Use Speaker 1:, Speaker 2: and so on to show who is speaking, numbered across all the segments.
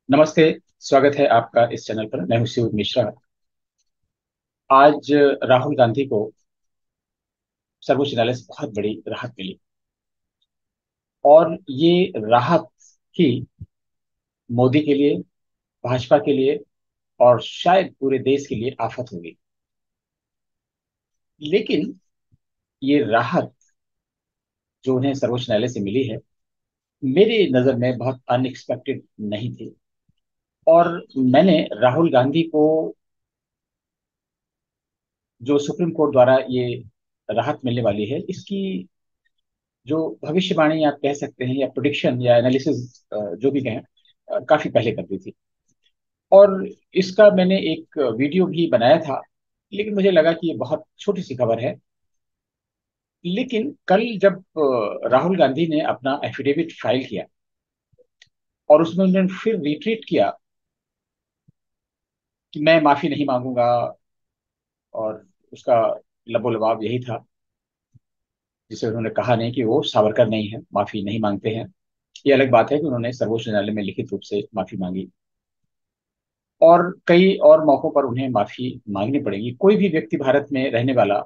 Speaker 1: नमस्ते। स्वागत है आपका इस चैनल पर। मैं हूं शिव मिश्रा। आज राहुल गांधी को सर्वोच्च न्यायालय से बहुत बड़ी राहत मिली और ये राहत ही मोदी के लिए, भाजपा के लिए और शायद पूरे देश के लिए आफत होगी। लेकिन ये राहत जो उन्हें सर्वोच्च न्यायालय से मिली है, मेरी नजर में बहुत अनएक्सपेक्टेड नहीं थी। और मैंने राहुल गांधी को जो सुप्रीम कोर्ट द्वारा ये राहत मिलने वाली है, इसकी जो भविष्यवाणी आप कह सकते हैं या प्रोडिक्शन या एनालिसिस, जो भी कहें, काफी पहले कर दी थी। और इसका मैंने एक वीडियो भी बनाया था, लेकिन मुझे लगा कि ये बहुत छोटी सी खबर है। लेकिन कल जब राहुल गांधी ने अपना एफिडेविट फाइल किया और उसमें उन्होंने फिर रिट्रीट किया कि मैं माफी नहीं मांगूंगा, और उसका लबोलबाब यही था, जिसे उन्होंने कहा नहीं कि वो सावरकर नहीं है, माफी नहीं मांगते हैं। ये अलग बात है कि उन्होंने सर्वोच्च न्यायालय में लिखित रूप से माफी मांगी और कई और मौकों पर उन्हें माफी मांगनी पड़ेगी। कोई भी व्यक्ति भारत में रहने वाला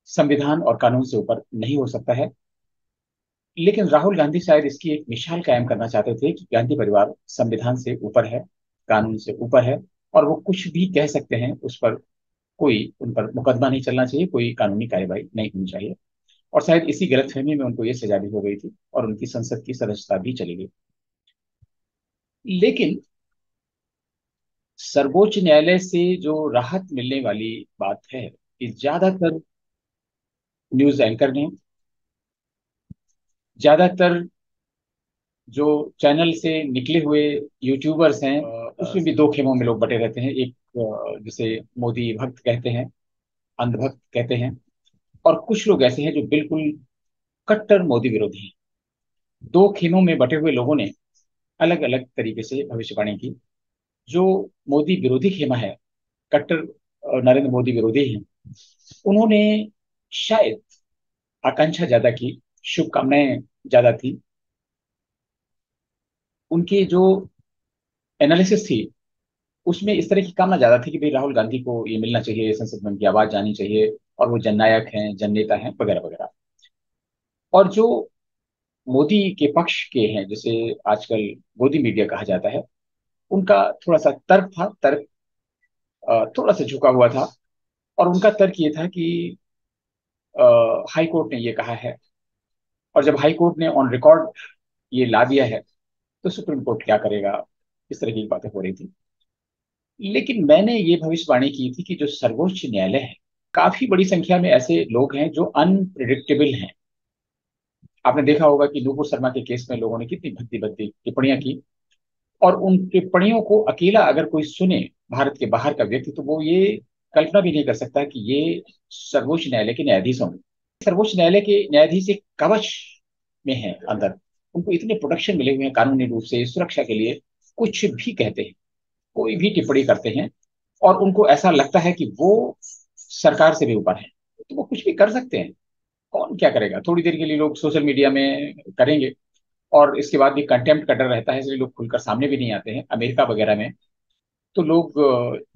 Speaker 1: संविधान और कानून से ऊपर नहीं हो सकता है। लेकिन राहुल गांधी शायद इसकी एक मिसाल कायम करना चाहते थे कि गांधी परिवार संविधान से ऊपर है, कानून से ऊपर है, और वो कुछ भी कह सकते हैं। उस पर कोई उन पर मुकदमा नहीं चलना चाहिए, कोई कानूनी कार्यवाही नहीं होनी चाहिए। और शायद इसी गलतफहमी में उनको ये सजा भी हो गई थी और उनकी संसद की सदस्यता भी चली गई। लेकिन सर्वोच्च न्यायालय से जो राहत मिलने वाली बात है कि ज्यादातर न्यूज एंकर ने, ज्यादातर जो चैनल से निकले हुए यूट्यूबर्स हैं, उसमें भी दो खेमों में लोग बटे रहते हैं। एक जिसे मोदी भक्त कहते हैं, अंधभक्त कहते हैं, और कुछ लोग ऐसे हैं जो बिल्कुल कट्टर मोदी विरोधी हैं। दो खेमों में बटे हुए लोगों ने अलग अलग तरीके से भविष्यवाणी की। जो मोदी विरोधी खेमा है, कट्टर नरेंद्र मोदी विरोधी हैं, उन्होंने शायद आकांक्षा ज्यादा की, शुभकामनाएं ज्यादा थी। उनकी जो एनालिसिस थी उसमें इस तरह की कामना ज्यादा थी कि भाई राहुल गांधी को ये मिलना चाहिए, संसद में उनकी आवाज जानी चाहिए, और वो जननायक हैं, जननेता हैं, वगैरह वगैरह। और जो मोदी के पक्ष के हैं, जिसे आजकल गोदी मीडिया कहा जाता है, उनका थोड़ा सा तर्क था, तर्क थोड़ा सा झुका हुआ था। और उनका तर्क ये था कि हाई कोर्ट ने ये कहा है, और जब हाई कोर्ट ने ऑन रिकॉर्ड ये ला दिया है, तो सुप्रीम कोर्ट क्या करेगा। इस तरह की बातें हो रही थी। लेकिन मैंने ये भविष्यवाणी की थी कि जो सर्वोच्च न्यायालय है, काफी बड़ी संख्या में ऐसे लोग हैं जो अनप्रिडिक्टेबल हैं। आपने देखा होगा कि नूपुर शर्मा के केस में लोगों ने कितनी भद्दी भद्दी टिप्पणियां की, और उन टिप्पणियों को अकेला अगर कोई सुने, भारत के बाहर का व्यक्ति, तो वो ये कल्पना भी नहीं कर सकता कि ये सर्वोच्च न्यायालय के न्यायाधीश होंगे। सर्वोच्च न्यायालय के न्यायाधीश एक कवच में है अंदर। उनको इतने प्रोटेक्शन मिले हुए हैं कानूनी रूप से, सुरक्षा के लिए। कुछ भी कहते हैं, कोई भी टिप्पणी करते हैं, और उनको ऐसा लगता है कि वो सरकार से भी ऊपर है, तो वो कुछ भी कर सकते हैं। कौन क्या करेगा, थोड़ी देर के लिए लोग सोशल मीडिया में करेंगे, और इसके बाद भी कंटेम्प्ट का डर रहता है, इसलिए लोग खुलकर सामने भी नहीं आते हैं। अमेरिका वगैरह में तो लोग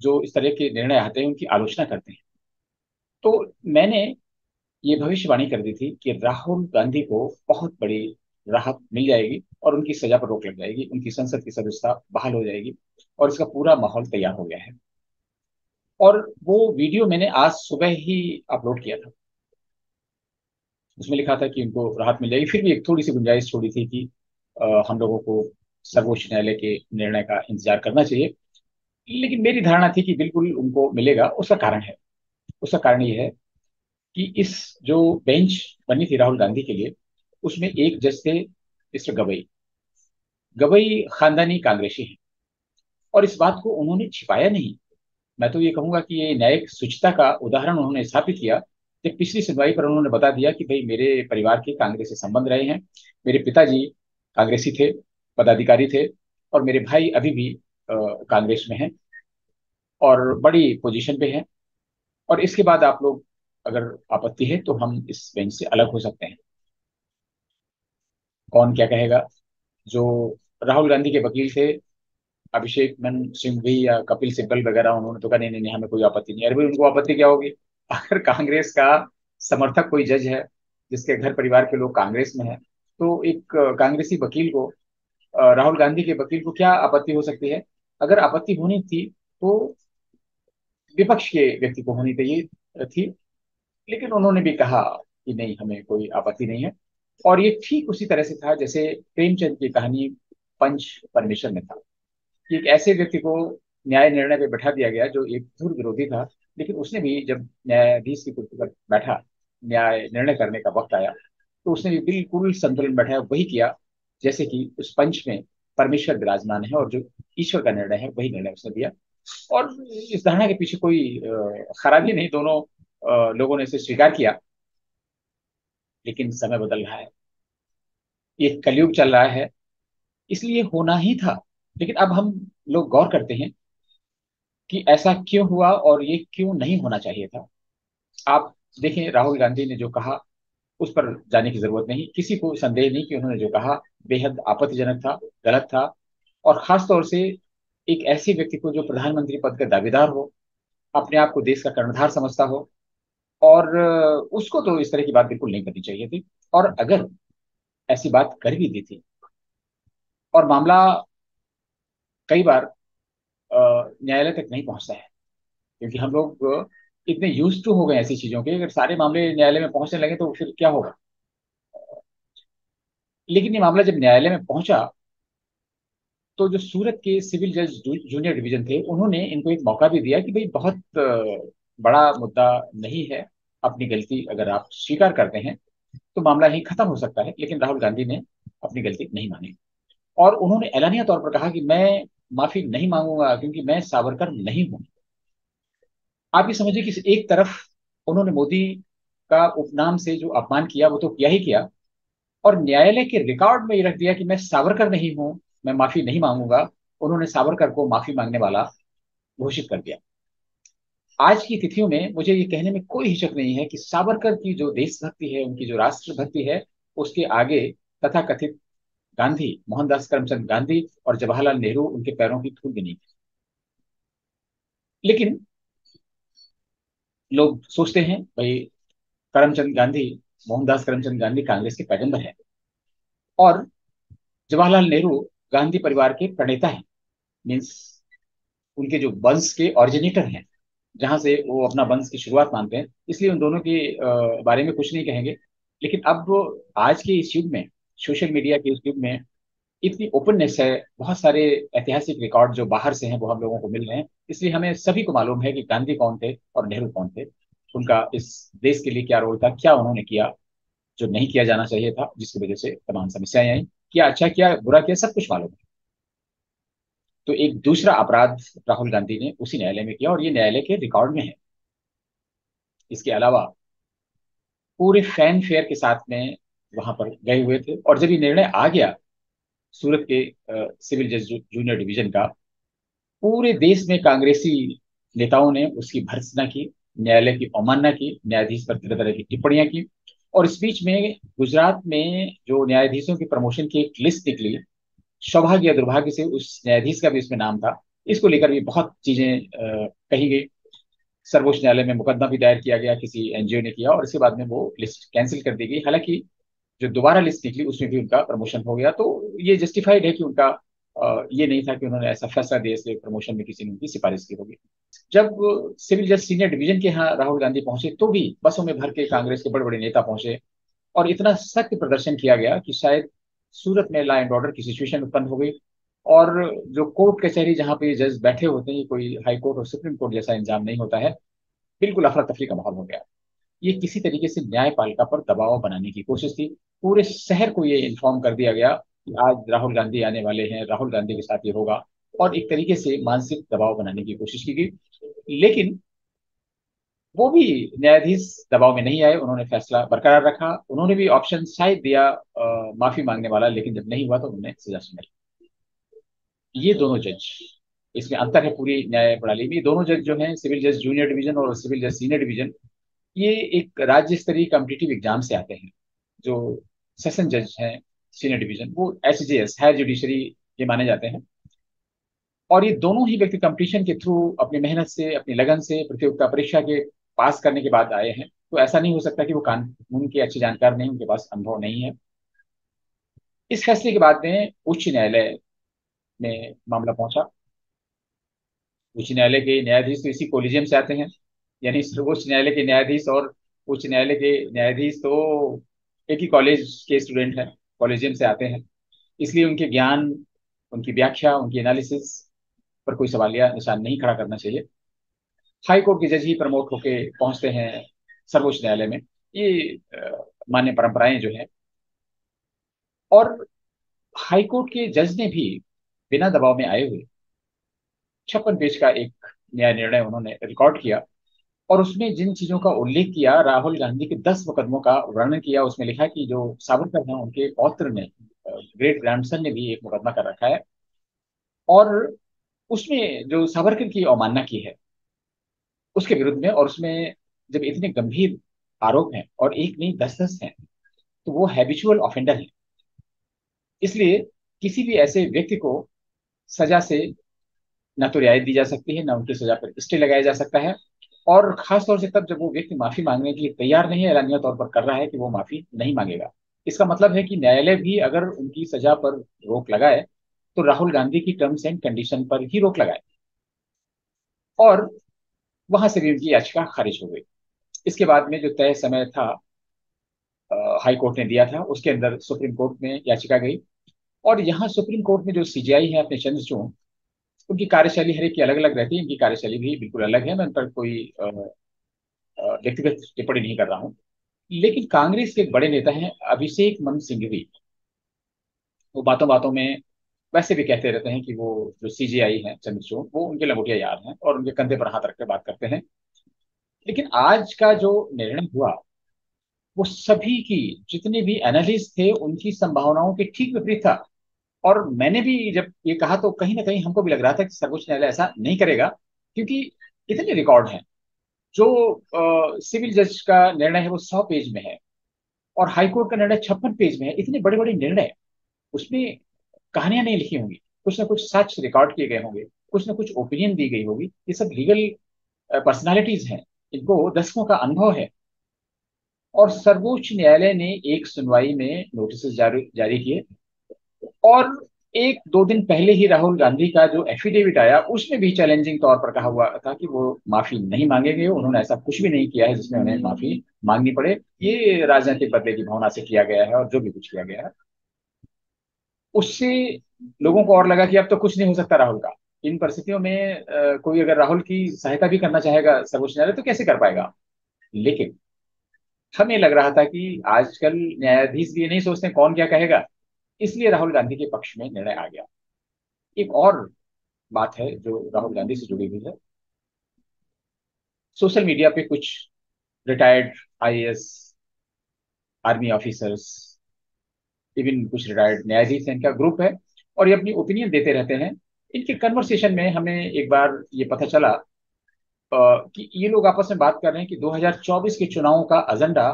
Speaker 1: जो इस तरह के निर्णय आते हैं उनकी आलोचना करते हैं। तो मैंने ये भविष्यवाणी कर दी थी कि राहुल गांधी को बहुत बड़ी राहत मिल जाएगी और उनकी सजा पर रोक लग जाएगी, उनकी संसद की सदस्यता बहाल हो जाएगी, और इसका पूरा माहौल तैयार हो गया है। और वो वीडियो मैंने आज सुबह ही अपलोड किया था। उसमें लिखा था कि उनको राहत मिल जाएगी। फिर भी एक थोड़ी सी गुंजाइश छोड़ी थी कि हम लोगों को सर्वोच्च न्यायालय के निर्णय का इंतजार करना चाहिए। लेकिन मेरी धारणा थी कि बिल्कुल उनको मिलेगा। उसका कारण है, उसका कारण ये है कि इस जो बेंच बनी थी राहुल गांधी के लिए, उसमें एक जज थे मिस्टर गवई। गवई खानदानी कांग्रेसी हैं, और इस बात को उन्होंने छिपाया नहीं। मैं तो ये कहूंगा कि ये न्यायिक शुचिता का उदाहरण उन्होंने स्थापित किया, कि पिछली सुनवाई पर उन्होंने बता दिया कि भाई मेरे परिवार के कांग्रेस से संबंध रहे हैं, मेरे पिताजी कांग्रेसी थे, पदाधिकारी थे, और मेरे भाई अभी भी कांग्रेस में हैं और बड़ी पोजीशन पे हैं। और इसके बाद आप लोग, अगर आपत्ति है तो हम इस बेंच से अलग हो सकते हैं। कौन क्या कहेगा। जो राहुल गांधी के वकील थे, अभिषेक मन सिंघवी या कपिल सिब्बल वगैरह, उन्होंने तो कहा नहीं नहीं नहीं, हमें कोई आपत्ति नहीं है। अरे भाई, उनको आपत्ति क्या होगी? अगर कांग्रेस का समर्थक कोई जज है, जिसके घर परिवार के लोग कांग्रेस में है, तो एक कांग्रेसी वकील को, राहुल गांधी के वकील को क्या आपत्ति हो सकती है? अगर आपत्ति होनी थी तो विपक्ष के व्यक्ति को होनी चाहिए थी। लेकिन उन्होंने भी कहा कि नहीं, हमें कोई आपत्ति नहीं है। और ये ठीक उसी तरह से था जैसे प्रेमचंद की कहानी पंच परमेश्वर में था, कि एक ऐसे व्यक्ति को न्याय निर्णय पे बैठा दिया गया जो एक धुर विरोधी था, लेकिन उसने भी जब न्यायाधीश की कुर्सी पर बैठा, न्याय निर्णय करने का वक्त आया, तो उसने भी बिल्कुल संतुलन बैठाया, वही किया जैसे कि उस पंच में परमेश्वर विराजमान है, और जो ईश्वर का निर्णय है वही निर्णय उसने दिया। और इस धारणा के पीछे कोई खराबी नहीं, दोनों लोगों ने इसे स्वीकार किया। लेकिन समय बदल रहा है, ये कलयुग चल रहा है, इसलिए होना ही था। लेकिन अब हम लोग गौर करते हैं कि ऐसा क्यों हुआ और ये क्यों नहीं होना चाहिए था। आप देखें, राहुल गांधी ने जो कहा उस पर जाने की जरूरत नहीं, किसी को संदेह नहीं कि उन्होंने जो कहा बेहद आपत्तिजनक था, गलत था। और खास तौर से एक ऐसे व्यक्ति को जो प्रधानमंत्री पद का दावेदार हो, अपने आप को देश का कर्णधार समझता हो, और उसको तो इस तरह की बात बिल्कुल नहीं करनी चाहिए थी। और अगर ऐसी बात कर भी दी थी, और मामला कई बार न्यायालय तक नहीं पहुंचता है, क्योंकि हम लोग इतने यूज टू हो गए ऐसी चीजों के, अगर सारे मामले न्यायालय में पहुंचने लगे तो फिर क्या होगा। लेकिन ये मामला जब न्यायालय में पहुंचा, तो जो सूरत के सिविल जज जूनियर डिवीजन थे, उन्होंने इनको एक मौका भी दिया कि भाई बहुत बड़ा मुद्दा नहीं है, अपनी गलती अगर आप स्वीकार करते हैं तो मामला ही खत्म हो सकता है। लेकिन राहुल गांधी ने अपनी गलती नहीं मानी, और उन्होंने ऐलानिया तौर पर कहा कि मैं माफी नहीं मांगूंगा क्योंकि मैं सावरकर नहीं हूं। आप ये समझिए कि एक तरफ उन्होंने मोदी का उपनाम से जो अपमान किया वो तो किया ही किया, और न्यायालय के रिकॉर्ड में ये रख दिया कि मैं सावरकर नहीं हूं, मैं माफी नहीं मांगूंगा। उन्होंने सावरकर को माफी मांगने वाला घोषित कर दिया। आज की तिथियों में मुझे ये कहने में कोई हिचक नहीं है कि सावरकर की जो देशभक्ति है, उनकी जो राष्ट्रभक्ति है, उसके आगे तथा कथित गांधी, मोहनदास करमचंद गांधी और जवाहरलाल नेहरू उनके पैरों की धूल भी नहीं। लेकिन लोग सोचते हैं भाई, करमचंद गांधी, मोहनदास करमचंद गांधी कांग्रेस के पैगंबर है, और जवाहरलाल नेहरू गांधी परिवार के प्रणेता हैं, मीन्स उनके जो वंश के ऑरिजिनेटर हैं, जहां से वो अपना वंश की शुरुआत मानते हैं, इसलिए उन दोनों के बारे में कुछ नहीं कहेंगे। लेकिन अब आज के इस युग में, सोशल मीडिया के इस युग में, इतनी ओपननेस है, बहुत सारे ऐतिहासिक रिकॉर्ड जो बाहर से हैं वो हम लोगों को मिल रहे हैं, इसलिए हमें सभी को मालूम है कि गांधी कौन थे और नेहरू कौन थे, उनका इस देश के लिए क्या रोल था, क्या उन्होंने किया जो नहीं किया जाना चाहिए था, जिसकी वजह से तमाम समस्याएं आई, क्या अच्छा किया बुरा किया, सब कुछ मालूम है। तो एक दूसरा अपराध राहुल गांधी ने उसी न्यायालय में किया, और ये न्यायालय के रिकॉर्ड में है। इसके अलावा पूरे फैन फेयर के साथ में वहां पर गए हुए थे, और जब ये निर्णय आ गया सूरत के सिविल जज जूनियर डिवीजन का, पूरे देश में कांग्रेसी नेताओं ने उसकी भर्त्सना की, न्यायालय की अवमानना की, न्यायाधीश पर तरह तरह की टिप्पणियां की। और इस बीच में गुजरात में जो न्यायाधीशों की प्रमोशन की एक लिस्ट निकली, सौभाग्य या दुर्भाग्य से उस न्यायाधीश का भी इसमें नाम था। इसको लेकर भी बहुत चीजें कही गई। सर्वोच्च न्यायालय में मुकदमा भी दायर किया गया, किसी एनजीओ ने किया, और इसके बाद में वो लिस्ट कैंसिल कर दी गई। हालांकि जो दोबारा लिस्ट निकली उसमें भी उनका प्रमोशन हो गया, तो ये जस्टिफाइड है कि उनका ये नहीं था कि उन्होंने ऐसा फैसला दिया इसलिए प्रमोशन में किसी ने उनकी सिफारिश की होगी। जब सिविल जज सीनियर डिवीजन के यहाँ राहुल गांधी पहुंचे, तो भी बसों में भर के कांग्रेस के बड़े बड़े नेता पहुंचे, और इतना सख्त प्रदर्शन किया गया कि शायद सूरत में लॉ एंड ऑर्डर की सिचुएशन उत्पन्न हो गई। और जो कोर्ट कचहरी जहाँ पे जज बैठे होते हैं, कोई हाई कोर्ट और सुप्रीम कोर्ट जैसा इंजाम नहीं होता है, बिल्कुल अफरा तफरी का माहौल हो गया। ये किसी तरीके से न्यायपालिका पर दबाव बनाने की कोशिश थी। पूरे शहर को ये इन्फॉर्म कर दिया गया कि आज राहुल गांधी आने वाले हैं, राहुल गांधी के साथ ये होगा, और एक तरीके से मानसिक दबाव बनाने की कोशिश की गई। लेकिन वो भी न्यायाधीश दबाव में नहीं आए, उन्होंने फैसला बरकरार रखा। उन्होंने भी ऑप्शन शायद दिया माफी मांगने वाला, लेकिन जब नहीं हुआ तो उन्होंने सजा सुनाई। ये दोनों जज, इसमें अंतर है पूरी न्याय प्रणाली में। ये दोनों जज जो हैं, सिविल जज जूनियर डिवीजन और सिविल जज सीनियर डिवीजन, ये एक राज्य स्तरीय कॉम्पिटिटिव एग्जाम से आते हैं। जो सेशन जज हैं सीनियर डिवीजन, वो एसजेएस हायर जुडिशरी ये माने जाते हैं। और ये दोनों ही व्यक्ति कंपटीशन के थ्रू अपनी मेहनत से, अपनी लगन से प्रतियोगिता परीक्षा के पास करने के बाद आए हैं। तो ऐसा नहीं हो सकता कि वो कानून के अच्छे जानकार नहीं, उनके पास अनुभव नहीं है। इस फैसले के बाद में उच्च न्यायालय में मामला पहुंचा। उच्च न्यायालय के न्यायाधीश तो इसी कोलिजियम से आते हैं, यानी सर्वोच्च न्यायालय के न्यायाधीश और उच्च न्यायालय के न्यायाधीश तो एक ही कॉलेज के स्टूडेंट हैं, कॉलेजियम से आते हैं। इसलिए उनके ज्ञान, उनकी व्याख्या, उनकी एनालिसिस पर कोई सवालिया निशान नहीं खड़ा करना चाहिए। हाई कोर्ट के जज ही प्रमोट होके पहुंचते हैं सर्वोच्च न्यायालय में। ये मान्य परंपराएं जो हैं। और हाई कोर्ट के जज ने भी बिना दबाव में आए हुए 56 पेज का एक न्याय निर्णय उन्होंने रिकॉर्ड किया। और उसमें जिन चीजों का उल्लेख किया, राहुल गांधी के 10 मुकदमों का वर्णन किया। उसमें लिखा कि जो सावरकर हैं उनके पौत्र ने, ग्रेट ग्रैंडसन ने भी एक मुकदमा कर रखा है। और उसमें जो सावरकर की अवमानना की है उसके विरुद्ध में, और उसमें जब इतने गंभीर आरोप हैं और एक नहीं 10-10 हैं, तो वो हैबिचुअल ऑफेंडर है। इसलिए किसी भी ऐसे व्यक्ति को सजा से न तो रियायत दी जा सकती है, न उनकी सजा पर स्टे लगाया जा सकता है। और खास तौर से तब जब वो व्यक्ति माफी मांगने के लिए तैयार नहीं है, ऐलानिया तौर पर कर रहा है कि वो माफी नहीं मांगेगा। इसका मतलब है कि न्यायालय भी अगर उनकी सजा पर रोक लगाए तो राहुल गांधी की टर्म्स एंड कंडीशन पर ही रोक लगाए। और वहां से भी उनकी याचिका खारिज हो गई। इसके बाद में जो तय समय था हाई कोर्ट ने दिया था, उसके अंदर सुप्रीम कोर्ट में याचिका गई। और यहाँ सुप्रीम कोर्ट में जो सीजीआई है अपने चंद्रचूड़, उनकी कार्यशैली हर एक की अलग अलग रहती है। इनकी कार्यशैली भी बिल्कुल अलग है। मैं उन पर कोई व्यक्तिगत टिप्पणी नहीं कर रहा हूँ। लेकिन कांग्रेस के एक बड़े नेता हैं अभिषेक मनु सिंघवी। वो बातों बातों में वैसे भी कहते रहते हैं कि वो जो सीजीआई है चंद्रचूड़, वो उनके लंगोटिया यार हैं और उनके कंधे पर हाथ रख कर बात करते हैं। लेकिन आज का जो निर्णय हुआ वो सभी की, जितने भी एनालिस्ट थे उनकी संभावनाओं के ठीक विपरीत था। और मैंने भी जब ये कहा तो कहीं ना कहीं हमको भी लग रहा था कि सर्वोच्च न्यायालय ऐसा नहीं करेगा, क्योंकि इतने रिकॉर्ड हैं। जो सिविल जज का निर्णय है वो 100 पेज में है, और हाई कोर्ट का निर्णय 56 पेज में है। इतने बड़े बड़े निर्णय, उसमें कहानियां नहीं लिखी होंगी, कुछ ना कुछ सच रिकॉर्ड किए गए होंगे, कुछ ना कुछ ओपिनियन दी गई होगी। ये सब लीगल पर्सनालिटीज हैं, इनको दशकों का अनुभव है। और सर्वोच्च न्यायालय ने एक सुनवाई में नोटिस जारी जारी किए। और 1-2 दिन पहले ही राहुल गांधी का जो एफिडेविट आया उसमें भी चैलेंजिंग तौर पर कहा हुआ था कि वो माफी नहीं मांगेंगे, उन्होंने ऐसा कुछ भी नहीं किया है जिसमें उन्हें माफी मांगनी पड़े। ये राजनीतिक बदले की भावना से किया गया है, और जो भी कुछ किया गया है उससे लोगों को और लगा कि अब तो कुछ नहीं हो सकता राहुल का। इन परिस्थितियों में कोई अगर राहुल की सहायता भी करना चाहेगा सर्वोच्च न्यायालय तो कैसे कर पाएगा। लेकिन हमें लग रहा था कि आजकल न्यायाधीश भी ये नहीं सोचते कौन क्या कहेगा, इसलिए राहुल गांधी के पक्ष में निर्णय आ गया। एक और बात है जो राहुल गांधी से जुड़ी हुई है। सोशल मीडिया पे कुछ retired IAS, army officers, even कुछ रिटायर्ड न्यायाधीश हैं, इनका ग्रुप है। और ये अपनी ओपिनियन देते रहते हैं। इनके कन्वर्सेशन में हमें एक बार ये पता चला कि ये लोग आपस में बात कर रहे हैं कि 2024 के चुनावों का एजेंडा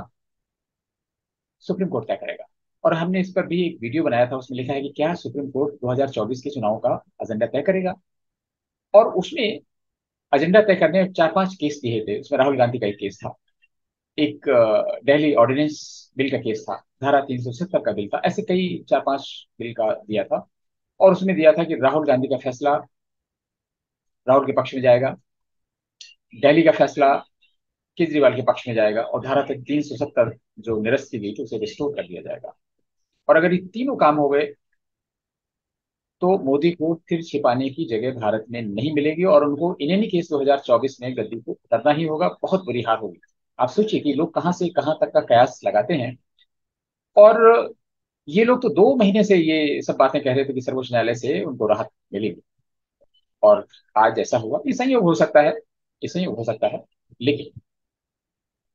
Speaker 1: सुप्रीम कोर्ट तय करेगा। और हमने इस पर भी एक वीडियो बनाया था, उसमें लिखा है कि क्या सुप्रीम कोर्ट 2024 के चुनावों का एजेंडा तय करेगा। और उसमें एजेंडा तय करने में 4-5 केस दिए थे। उसमें राहुल गांधी का एक केस था, एक दिल्ली ऑर्डिनेंस बिल का केस था, धारा 370 का बिल था। ऐसे कई 4-5 बिल का दिया था। और उसमें दिया था कि राहुल गांधी का फैसला राहुल के पक्ष में जाएगा, दिल्ली का फैसला केजरीवाल के पक्ष में जाएगा, और धारा 370 जो निरस्त की गई थी उसे रिस्टोर कर दिया जाएगा। और अगर ये तीनों काम हो गए तो मोदी को फिर छिपाने की जगह भारत में नहीं मिलेगी, और उनको इन एनी केस 2024 में गद्दी को उतरना ही होगा। बहुत बुरी हार होगी। आप सोचिए कि लोग कहां से कहां तक का कयास लगाते हैं। और ये लोग तो 2 महीने से ये सब बातें कह रहे थे कि सर्वोच्च न्यायालय से उनको राहत मिलेगी। और आज ऐसा हुआ। ये संयोग हो सकता है, ये संयोग हो सकता है। लेकिन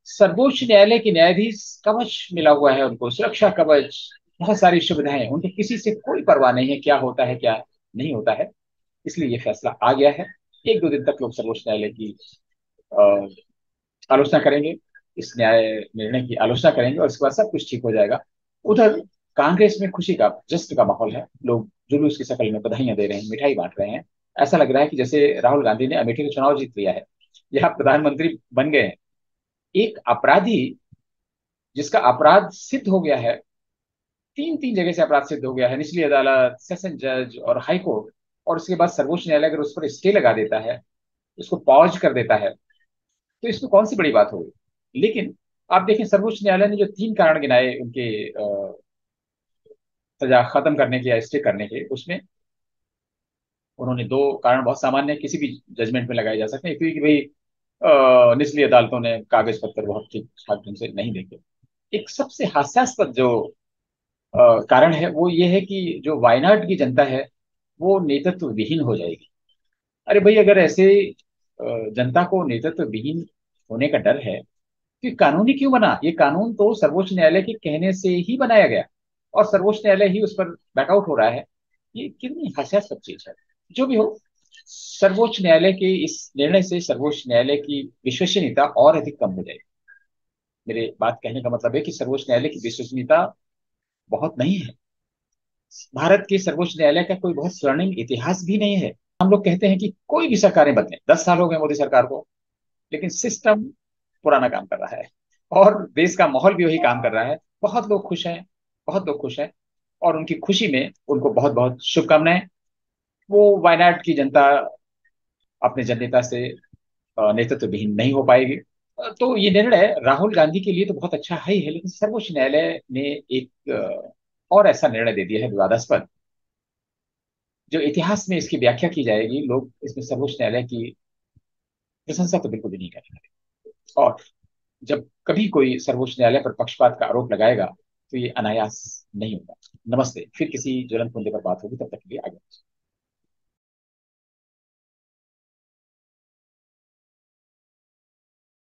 Speaker 1: सर्वोच्च न्यायालय के न्यायाधीश, कवच मिला हुआ है उनको, सुरक्षा कवच, बहुत सारी सुविधाएं, उनकी किसी से कोई परवाह नहीं है क्या होता है क्या नहीं होता है। इसलिए ये फैसला आ गया है। 1-2 दिन तक लोग सर्वोच्च न्यायालय की अ, आलोचना करेंगे, इस न्याय निर्णय की आलोचना करेंगे, और इसके बाद सब कुछ ठीक हो जाएगा। उधर कांग्रेस में खुशी का, जश्न का माहौल है। लोग जुलूस की शक्ल में बधाइयां दे रहे हैं, मिठाई बांट रहे हैं। ऐसा लग रहा है कि जैसे राहुल गांधी ने अमेठी का चुनाव जीत लिया है या प्रधानमंत्री बन गए हैं। एक अपराधी जिसका अपराध सिद्ध हो गया है, तीन तीन जगह से अपराध सिद्ध हो गया है, निचली अदालत, सेशन जज और हाई कोर्ट, और उसके बाद सर्वोच्च न्यायालय अगर उस पर स्टे लगा देता है, उसको पॉज कर देता है, तो इसमें कौन सी बड़ी बात हो गई। लेकिन आप देखें, सर्वोच्च न्यायालय ने जो तीन कारण गिनाए उनके सजा खत्म करने के या स्टे करने के, उसमें उन्होंने दो कारण बहुत सामान्य किसी भी जजमेंट में लगाए जा सकते हैं। एक तो ये कि भाई निचली अदालतों ने कागज पत्तर बहुत ठीक ठाक ढंग से नहीं देखे। एक सबसे हास्यास्पद जो कारण है वो ये है कि जो वायनाड की जनता है वो नेतृत्व विहीन हो जाएगी। अरे भाई, अगर ऐसे जनता को नेतृत्व विहीन होने का डर है, कि कानूनी क्यों बना? ये कानून तो सर्वोच्च न्यायालय के कहने से ही बनाया गया, और सर्वोच्च न्यायालय ही उस पर बैकआउट हो रहा है। ये कितनी हास्यास्पद चीज है। जो भी हो, सर्वोच्च न्यायालय के इस निर्णय से सर्वोच्च न्यायालय की विश्वसनीयता और अधिक कम हो जाएगी। मेरे बात कहने का मतलब है कि सर्वोच्च न्यायालय की विश्वसनीयता बहुत नहीं है। भारत के सर्वोच्च न्यायालय का कोई बहुत स्वर्णिम इतिहास भी नहीं है। हम लोग कहते हैं कि कोई भी सरकारें बदले, 10 साल हो गए मोदी सरकार को, लेकिन सिस्टम पुराना काम कर रहा है, और देश का माहौल भी वही काम कर रहा है। बहुत लोग खुश हैं, बहुत लोग खुश हैं, और उनकी खुशी में उनको बहुत बहुत शुभकामनाएं। वो वायनाड की जनता अपने जननेता से नेतृत्व विहीन नहीं हो पाएगी। तो ये निर्णय राहुल गांधी के लिए तो बहुत अच्छा है ही है, लेकिन सर्वोच्च न्यायालय ने एक और ऐसा निर्णय दे दिया है विवादास्पद, जो इतिहास में इसकी व्याख्या की जाएगी। लोग इसमें सर्वोच्च न्यायालय की प्रशंसा तो बिल्कुल भी नहीं करेंगे। और जब कभी कोई सर्वोच्च न्यायालय पर पक्षपात का आरोप लगाएगा, तो ये अनायास नहीं होगा। नमस्ते, फिर किसी ज्वलंत मुद्दे पर बात होगी, तब तक के लिए आगे।